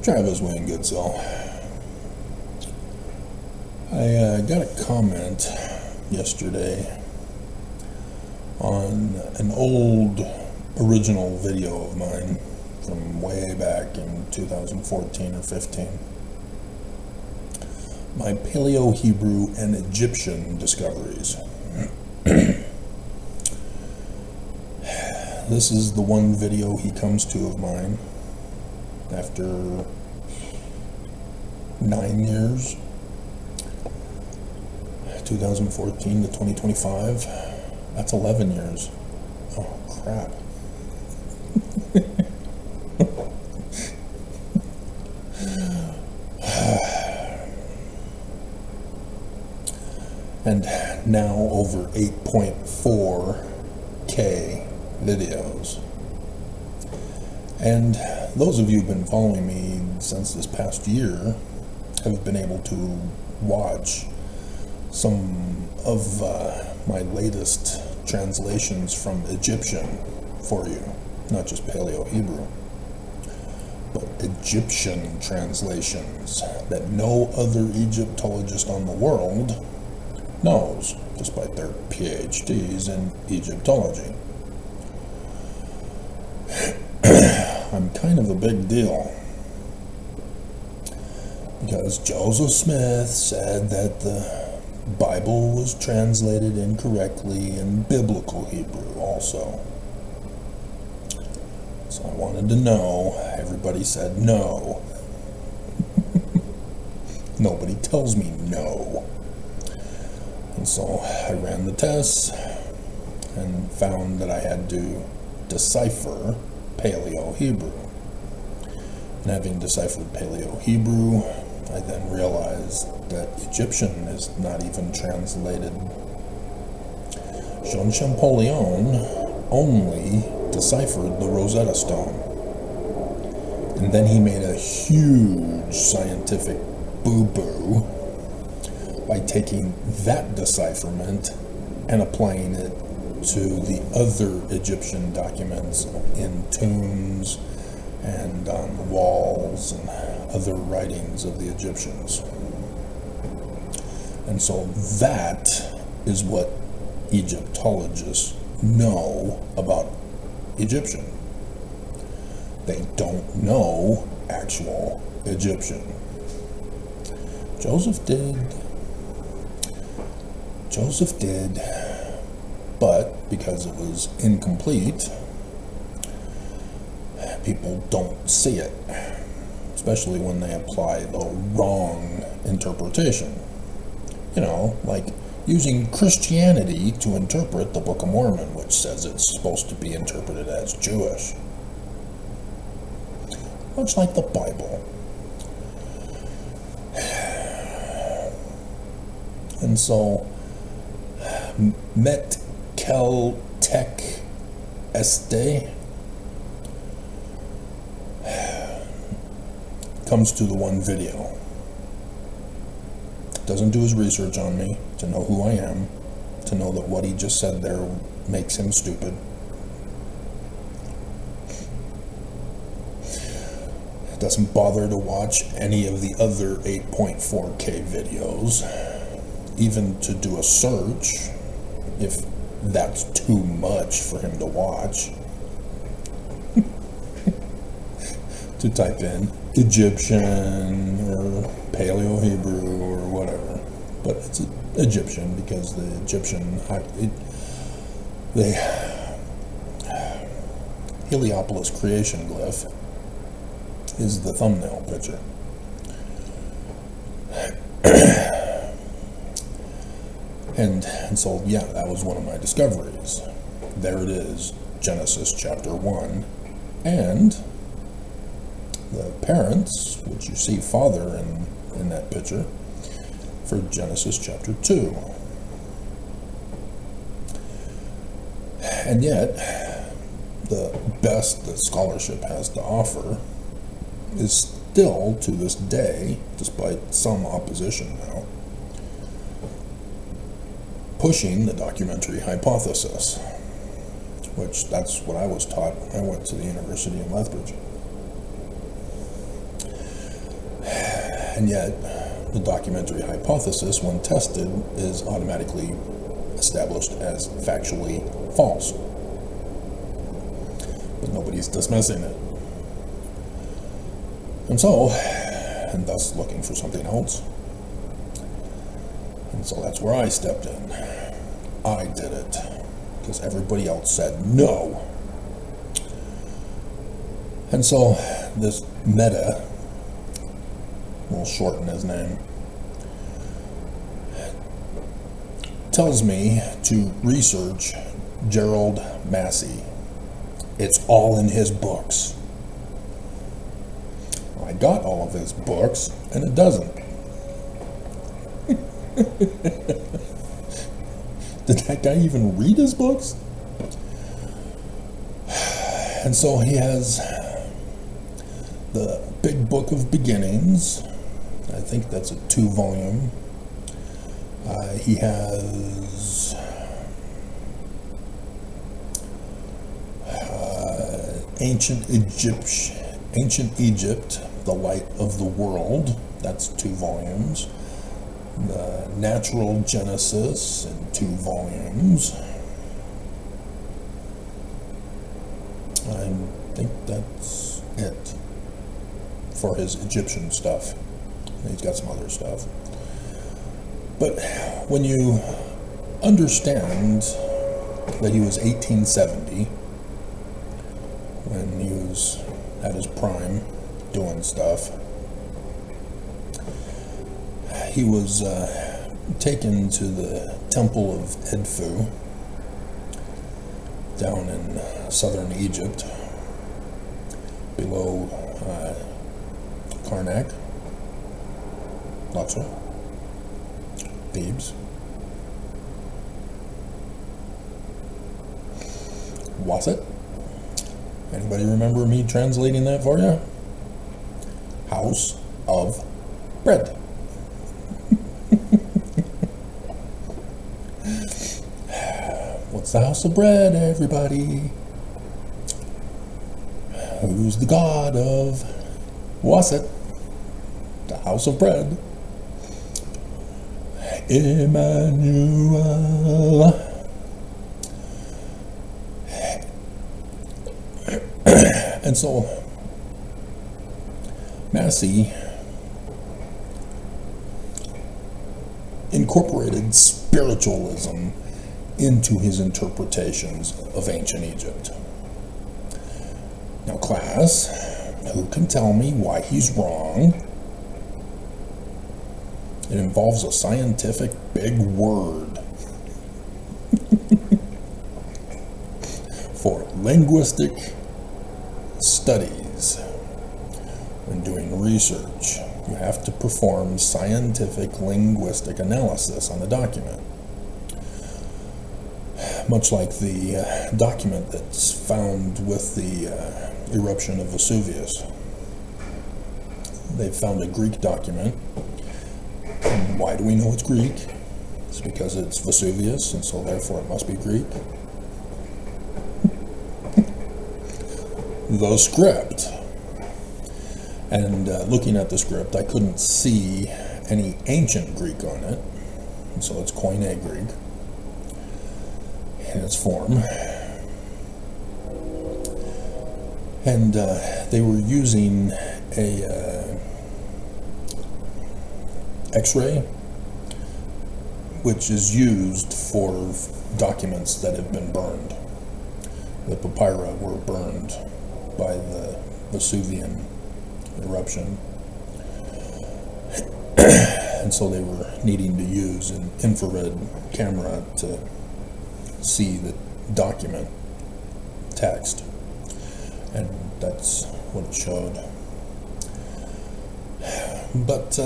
Travis Wayne Goodsell. I got a comment yesterday on an old original video of mine from way back in 2014 or 15. My Paleo-Hebrew and Egyptian discoveries. This is the one video he comes to of mine after 9 years, 2014 to 2025. That's 11 years. Oh, crap. And now over 8.4K videos. And those of you who've been following me since this past year have been able to watch some of my latest translations from Egyptian for you. Not just Paleo-Hebrew, but Egyptian translations that no other Egyptologist on the world knows, despite their PhDs in Egyptology. I'm kind of a big deal because Joseph Smith said that the Bible was translated incorrectly in biblical Hebrew also. So I wanted to know. Everybody said no. Nobody tells me no. And so I ran the tests and found that I had to decipher Paleo-Hebrew. And having deciphered Paleo-Hebrew, I then realized that Egyptian is not even translated. Jean Champollion only deciphered the Rosetta Stone. And then he made a huge scientific boo-boo by taking that decipherment and applying it to the other Egyptian documents in tombs and on walls and other writings of the Egyptians. And so that is what Egyptologists know about Egyptian. They don't know actual Egyptian. Joseph did, but because it was incomplete, people don't see it, especially when they apply the wrong interpretation. You know, like using Christianity to interpret the Book of Mormon, which says it's supposed to be interpreted as Jewish. Much like the Bible. And so, Met Kel Tech Este comes to the one video. Doesn't do his research on me to know who I am, to know that what he just said there makes him stupid. Doesn't bother to watch any of the other 8.4K videos, even to do a search, if that's too much for him to watch. To type in Egyptian or Paleo-Hebrew or whatever. But it's Egyptian because the Egyptian, the Heliopolis creation glyph is the thumbnail picture. And so, yeah, that was one of my discoveries. There it is, Genesis chapter 1. And the parents, which you see father in that picture, for Genesis chapter 2. And yet, the best that scholarship has to offer is still, to this day, despite some opposition now, pushing the documentary hypothesis, which that's what I was taught when I went to the University of Lethbridge. And yet, the documentary hypothesis, when tested, is automatically established as factually false. But nobody's dismissing it. And so, and thus looking for something else. And so that's where I stepped in. I did it. Because everybody else said no. And so, this Meta, we'll shorten his name, tells me to research Gerald Massey. It's all in his books. I got all of his books, and it doesn't. Did that guy even read his books? And so he has the Big Book of Beginnings. I think that's a 2-volume. He has Ancient Egypt, The Light of the World. That's 2 volumes. The Natural Genesis in 2 volumes. I think that's it for his Egyptian stuff. He's got some other stuff. But when you understand that he was 1870, when he was at his prime doing stuff, he was taken to the Temple of Edfu down in southern Egypt, below Karnak, Luxor, Thebes. Was it? Anybody remember me translating that for you? House of bread. What's the house of bread, everybody? Who's the god of Wasset? The house of bread. Emmanuel. And so Massey incorporated spiritualism into his interpretations of ancient Egypt. Now, class, who can tell me why he's wrong? It involves a scientific big word. For linguistic studies, when doing research, you have to perform scientific linguistic analysis on a document. Much like the document that's found with the eruption of Vesuvius. They found a Greek document. And why do we know it's Greek? It's because it's Vesuvius, and so therefore it must be Greek. The script. And looking at the script, I couldn't see any ancient Greek on it, and so it's Koine Greek in its form. And they were using a X-ray, which is used for documents that have been burned. The papyri were burned by the Vesuvian eruption, and so they were needing to use an infrared camera to see the document text, and that's what it showed. But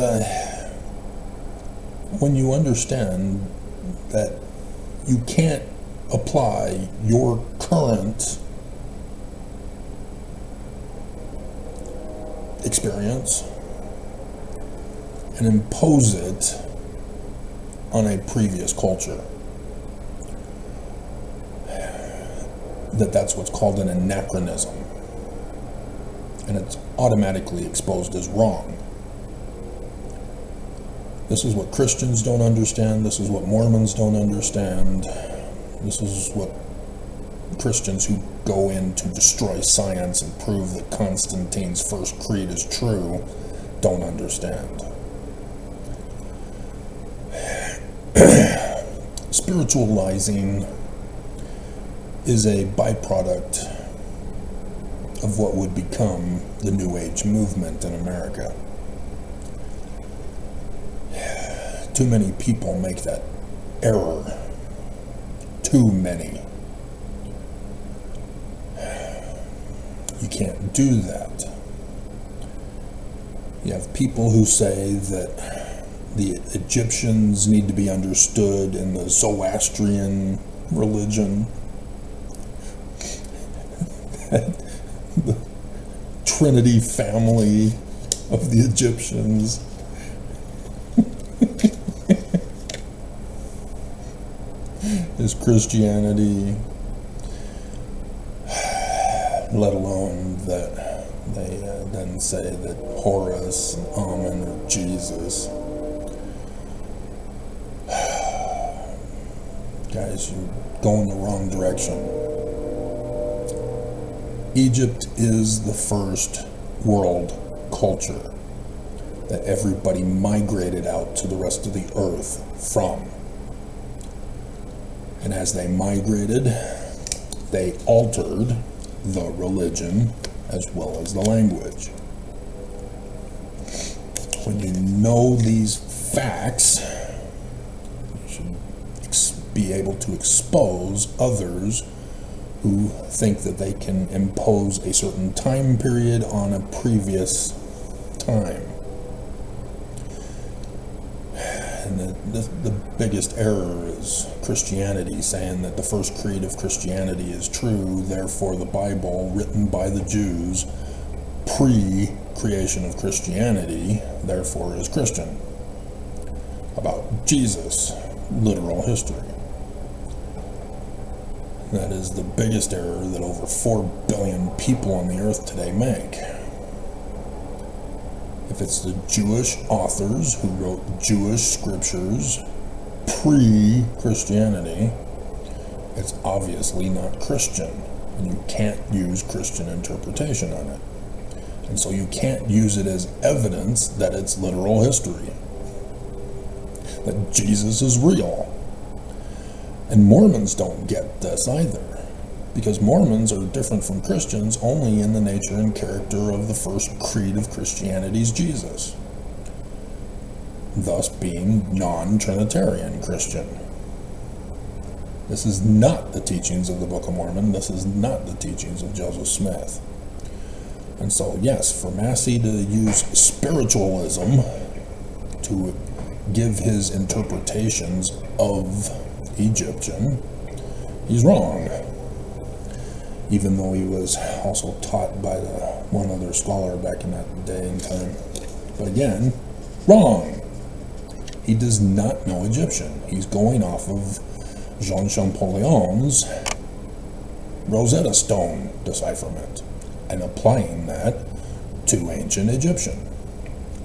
when you understand that you can't apply your current experience and impose it on a previous culture, that's what's called an anachronism, and it's automatically exposed as wrong. This is what Christians don't understand. This is what Mormons don't understand. This is what Christians who go in to destroy science and prove that Constantine's first creed is true don't understand. Spiritualizing is a byproduct of what would become the New Age movement in America. Too many people make that error. Too many. You can't do that. You have people who say that the Egyptians need to be understood in the Zoroastrian religion. The Trinity family of the Egyptians. Is Christianity, let alone that they then say that Horus and Amen are Jesus. Guys, you're going the wrong direction. Egypt is the first world culture that everybody migrated out to the rest of the earth from. And as they migrated, they altered the religion as well as the language. When you know these facts, you should be able to expose others who think that they can impose a certain time period on a previous time. And the biggest error is Christianity saying that the first creed of Christianity is true, therefore the Bible, written by the Jews pre-creation of Christianity, therefore is Christian. About Jesus, literal history. That is the biggest error that over 4 billion people on the earth today make. If it's the Jewish authors who wrote Jewish scriptures pre-Christianity, it's obviously not Christian, and you can't use Christian interpretation on it. And so you can't use it as evidence that it's literal history, that Jesus is real. And Mormons don't get this either, because Mormons are different from Christians only in the nature and character of the first creed of Christianity's Jesus, thus being non-Trinitarian Christian. This is not the teachings of the Book of Mormon. This is not the teachings of Joseph Smith. And so, yes, for Massey to use spiritualism to give his interpretations of Egyptian, he's wrong. Even though he was also taught by one other scholar back in that day and time. But again, wrong. He does not know Egyptian. He's going off of Jean Champollion's Rosetta Stone decipherment and applying that to ancient Egyptian.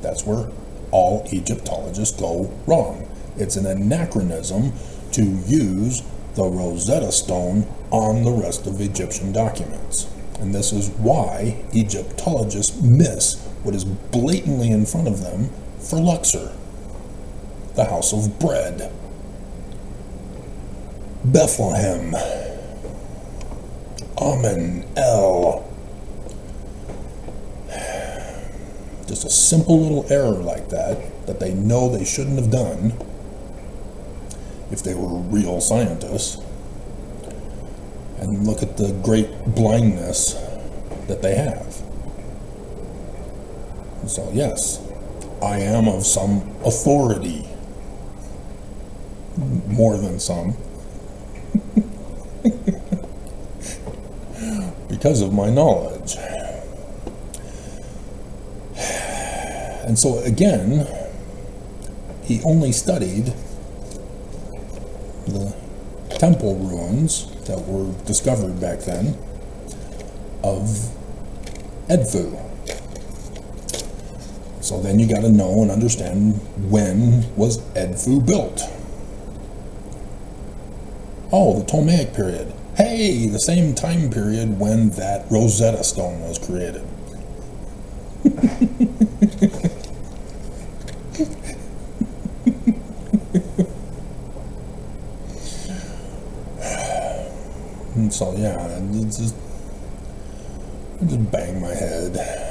That's where all Egyptologists go wrong. It's an anachronism to use the Rosetta Stone on the rest of Egyptian documents. And this is why Egyptologists miss what is blatantly in front of them for Luxor, the house of bread, Bethlehem, Amen, El. Just a simple little error like that they know they shouldn't have done if they were real scientists. And look at the great blindness that they have. And so yes, I am of some authority, more than some, because of my knowledge. And so again, he only studied the temple ruins that were discovered back then of Edfu. So then you got to know and understand, when was Edfu built? Oh, the Ptolemaic period. Hey, the same time period when that Rosetta Stone was created. And so yeah, it's just, I just bang my head.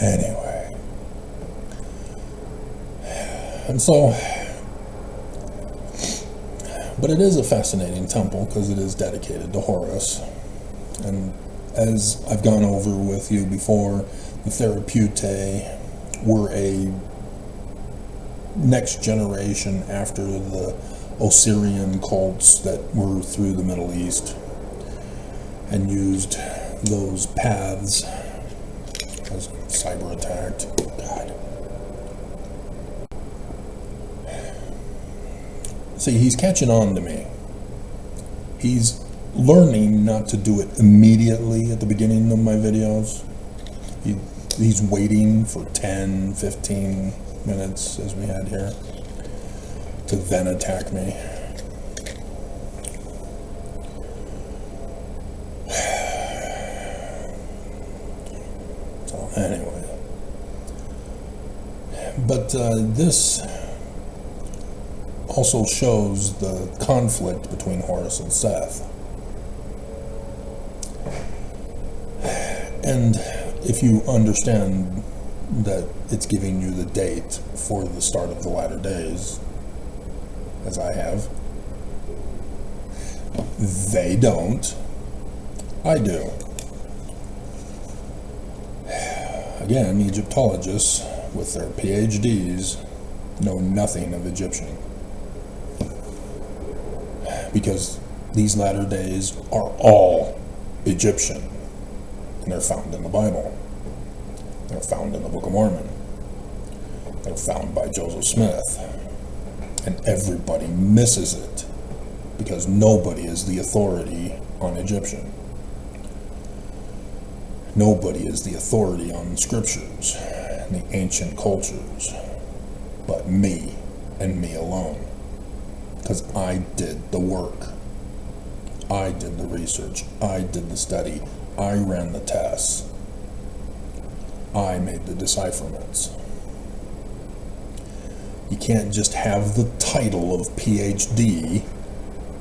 Anyway, and so, but it is a fascinating temple because it is dedicated to Horus. And as I've gone over with you before, the Therapeutae were a next generation after the Osirian cults that were through the Middle East and used those paths. I was cyber attacked. God. See, he's catching on to me. He's learning not to do it immediately at the beginning of my videos. He's waiting for 10, 15 minutes, as we had here, to then attack me. So anyway, but this also shows the conflict between Horus and Seth. And if you understand that it's giving you the date for the start of the latter days, as I have, they don't. I do. Again, Egyptologists with their PhDs know nothing of Egyptian, because these latter days are all Egyptian, and they're found in the Bible. They're found in the Book of Mormon. They're found by Joseph Smith. And everybody misses it because nobody is the authority on Egyptian. Nobody is the authority on scriptures and the ancient cultures but me and me alone. Because I did the work. I did the research. I did the study. I ran the tests. I made the decipherments. You can't just have the title of PhD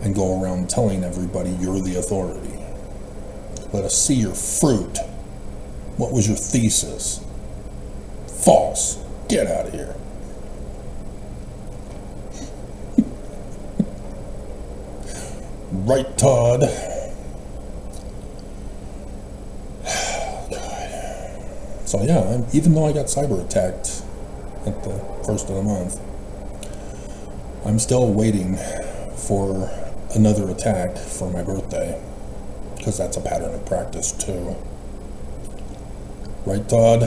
and go around telling everybody you're the authority. Let us see your fruit. What was your thesis? False. Get out of here. Right, Todd? So yeah, even though I got cyber attacked at the first of the month, I'm still waiting for another attack for my birthday, because that's a pattern of practice too. Right, Todd?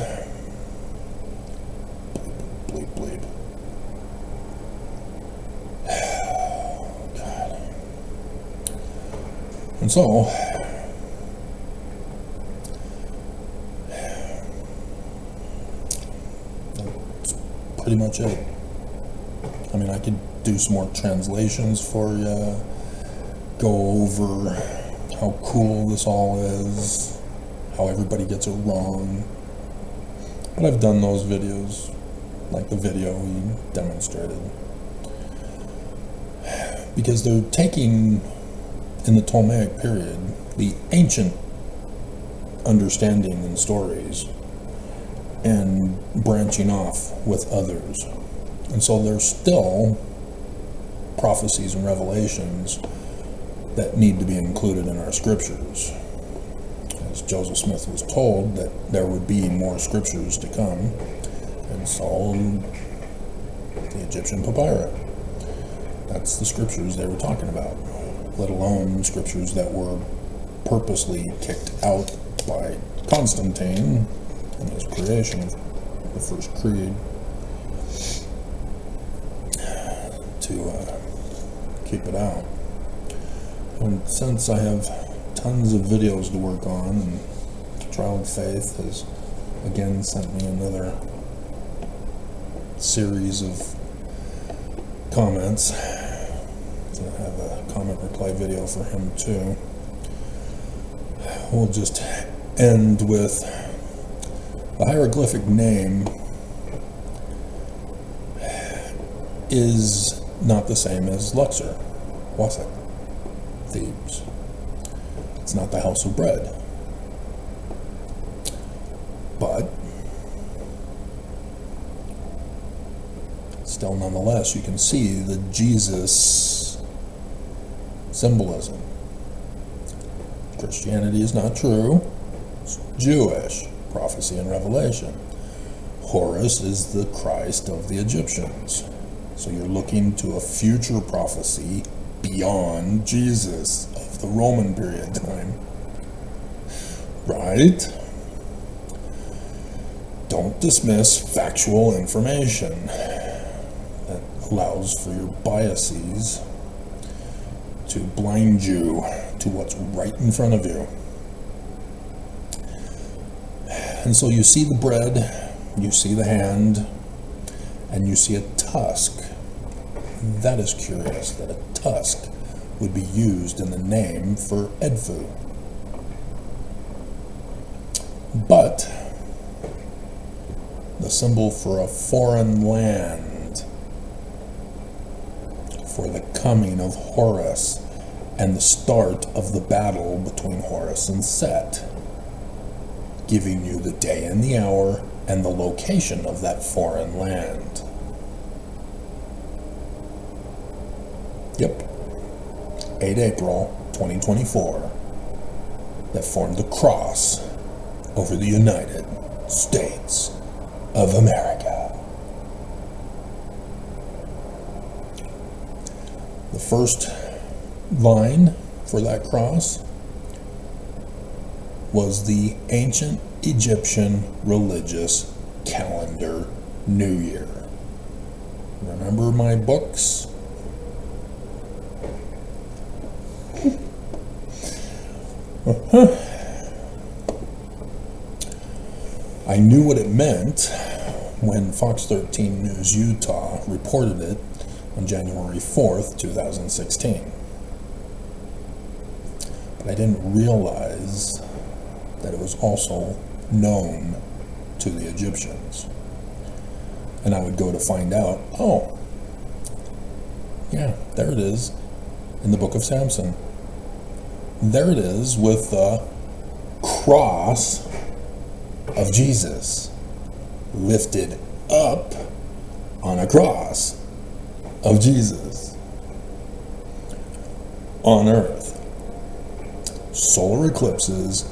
Bleep, bleep, bleep. God. And so, pretty much it. I mean, I could do some more translations for you, go over how cool this all is, how everybody gets it wrong. But I've done those videos, like the video we demonstrated. Because they're taking, in the Ptolemaic period, the ancient understanding and stories and branching off with others. And so there's still prophecies and revelations that need to be included in our scriptures. As Joseph Smith was told that there would be more scriptures to come, and so the Egyptian papyri. That's the scriptures they were talking about, let alone scriptures that were purposely kicked out by Constantine in his creation of the first creed to keep it out. And since I have tons of videos to work on, and Trial of Faith has again sent me another series of comments. So I have a comment reply video for him too. We'll just end with the hieroglyphic name is not the same as Luxor, Waset, Thebes. It's not the house of bread. But still, nonetheless, you can see the Jesus symbolism. Christianity is not true. It's Jewish prophecy and revelation. Horus is the Christ of the Egyptians. So you're looking to a future prophecy beyond Jesus of the Roman period time. Right? Don't dismiss factual information that allows for your biases to blind you to what's right in front of you. And so you see the bread, you see the hand, and you see a tusk. That is curious, that a tusk would be used in the name for Edfu. But the symbol for a foreign land, for the coming of Horus and the start of the battle between Horus and Set, giving you the day and the hour and the location of that foreign land. Yep, 8 April 2024, that formed the cross over the United States of America. The first line for that cross was the ancient Egyptian religious calendar New Year. Remember my books? I knew what it meant when Fox 13 News Utah reported it on January 4th, 2016. But I didn't realize that it was also known to the Egyptians. And I would go to find out, oh, yeah, there it is in the book of Samson. There it is with the cross of Jesus lifted up on a cross of Jesus on earth. Solar eclipses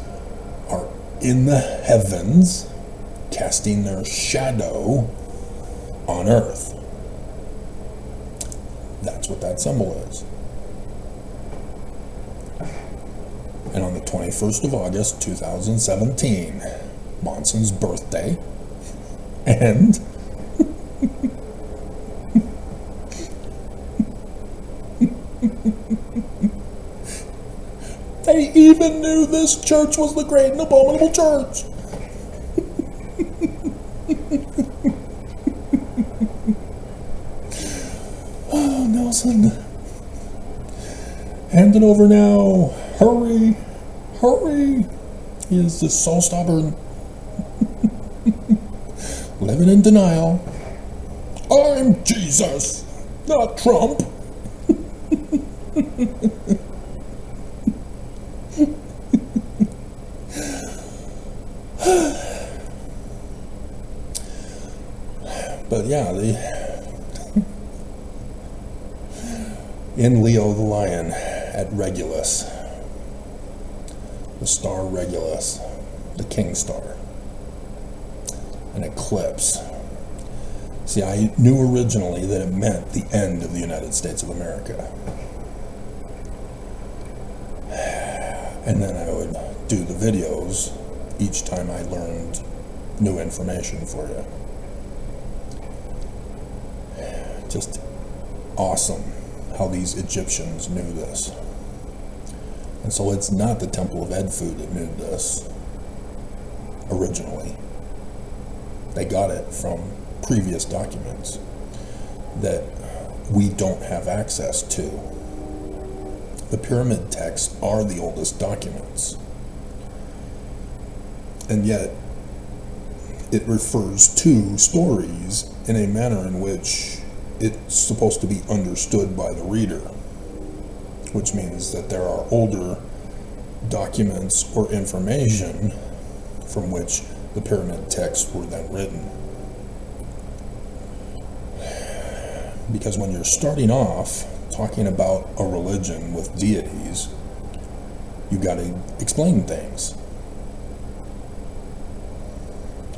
are in the heavens, casting their shadow on earth. That's what that symbol is. And on the 21st of August 2017, Monson's birthday, and they even knew this church was the great and abominable church. Oh, Nelson. Hand it over now. Hurry. Hurry. He is just so stubborn. Living in denial. I'm Jesus, not Trump. But yeah, in Leo the Lion at Regulus, the star Regulus, the king star, an eclipse. See, I knew originally that it meant the end of the United States of America. And then I would do the videos each time I learned new information for you. Just awesome how these Egyptians knew this. And so it's not the Temple of Edfu that knew this originally. They got it from previous documents that we don't have access to. The pyramid texts are the oldest documents. And yet, it refers to stories in a manner in which it's supposed to be understood by the reader, which means that there are older documents or information from which the pyramid texts were then written. Because when you're starting off talking about a religion with deities, you got to explain things.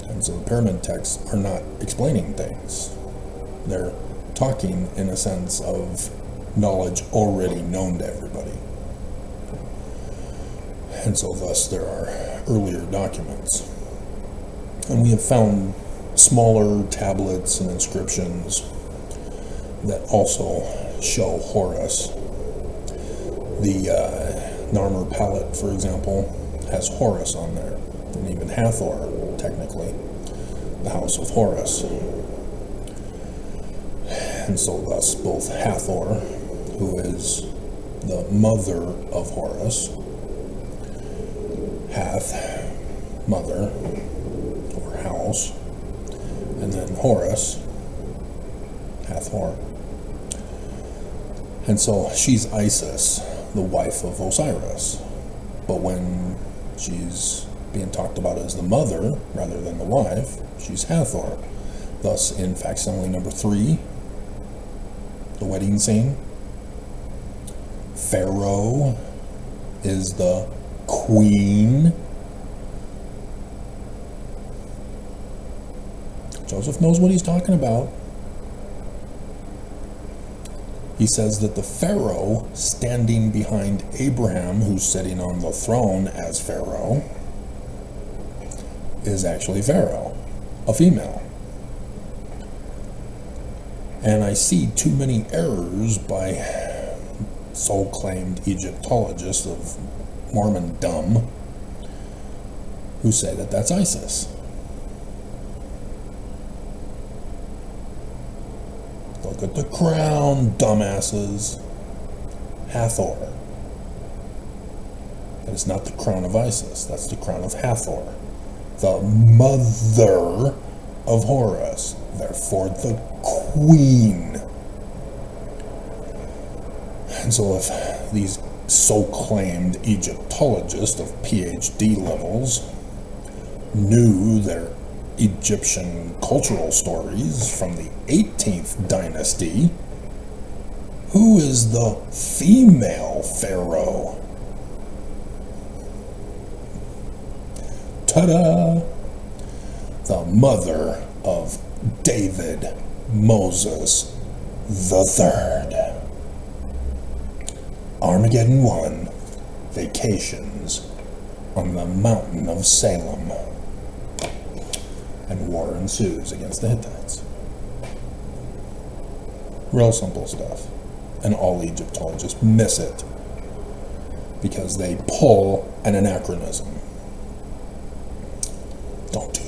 And so the pyramid texts are not explaining things. They're talking in a sense of knowledge already known to everybody. And so thus there are earlier documents. And we have found smaller tablets and inscriptions that also show Horus. The Narmer palette, for example, has Horus on there, and even Hathor, technically, the house of Horus. And so thus both Hathor, who is the mother of Horus, Hath, mother, or house, and then Horus, Hathor. And so she's Isis, the wife of Osiris. But when she's being talked about as the mother rather than the wife, she's Hathor. Thus, in facsimile number 3, the wedding scene, Pharaoh is the queen. Joseph knows what he's talking about. He says that the Pharaoh standing behind Abraham, who's sitting on the throne as Pharaoh, is actually Pharaoh, a female. And I see too many errors by so-claimed Egyptologists of Mormondom who say that that's Isis. Look at the crown, dumbasses. Hathor. That is not the crown of Isis. That's the crown of Hathor, the mother of Horus, therefore the queen. And so if these so-claimed Egyptologists of PhD levels knew their Egyptian cultural stories from the 18th dynasty, who is the female pharaoh? Ta-da! The mother of David, Moses the Third. Armageddon 1, vacations on the mountain of Salem. And war ensues against the Hittites. Real simple stuff. And all Egyptologists miss it because they pull an anachronism. Don't do